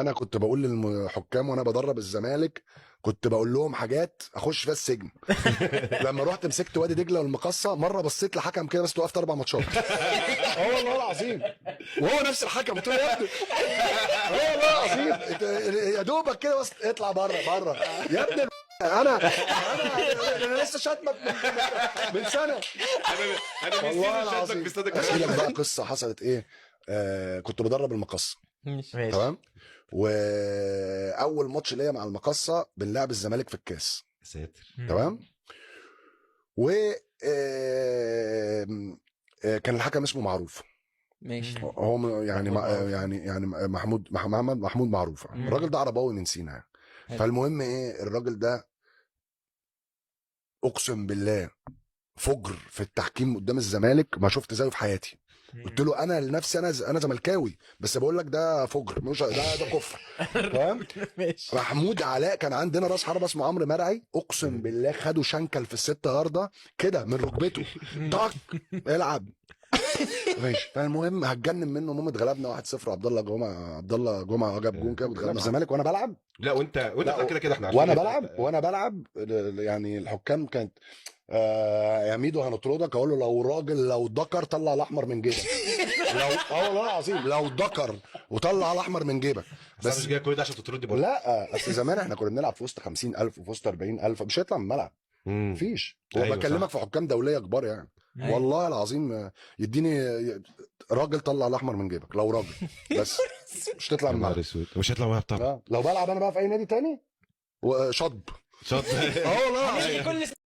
انا كنت بقول للحكام وانا بدرب الزمالك، كنت بقول لهم حاجات اخش فيها السجن. لما رحت مسكت وادي دجله والمقصه مره، بصيت لحكم كده بس وقفت 4 ماتشات. اه والله العظيم، وهو نفس الحكم. قلت له يا ابني اه والله العظيم يا دوبك كده بس اطلع بره بره يا ابني. انا لسه شاتمك من سنه. انا والله نسيت العظيم. شاتك في استاد احكي لك القاهره. بقى قصه حصلت ايه. كنت بدرب المقصه، ماشي. تمام. واول ماتش ليا مع المقصه بنلعب الزمالك في الكاس، ساتر. تمام. و كان الحكم اسمه معروف. ماشي. هو يعني محمود معروف. يعني محمود معروف. الراجل ده عرباوي من سينا يعني. حلو. فالمهم ايه، الراجل ده اقسم بالله فجر في التحكيم قدام الزمالك ما شفت زيه في حياتي. قلت له انا لنفسي انا زملكاوي، بس بقول لك ده فجر، مش ده كفر. تمام. ماشي. محمود علاء كان عندنا راس حربه اسمه عمرو مرعي، اقسم بالله خدوا شنكل في ال6 ياردة كده من ركبته. طق العب. ماشي. فالمهم هتجنن منه، المهم اتغلبنا 1-0. عبد الله جمعه جاب جون كده واتغلبنا الزمالك وانا بلعب. لا وانت لا، كده احنا عارفين. وانا بلعب يعني الحكام كانت يا ميدو هنطردك، اقول له لو ذكر طلع الاحمر من جيبك. لو والله العظيم لو ذكر وطلع الاحمر من جيبك. بس مش جاي كل ده عشان تطردي برضه. لا اصل زمان احنا كنا بنلعب في وسط 50,000 وفي وسط 40,000، مش هيطلع من الملعب. مفيش. هو أيوة بكلمك صح. في حكام دوليه كبار يعني. أيوة. والله العظيم يديني راجل طلع الاحمر من جيبك، لو راجل بس مش تطلع يا من نهار الملعب. اسود، مش هيطلع معايا طبعا. لو بلعب انا بقى في اي نادي تاني وشطب. شاطر. اه والله هنلغي كل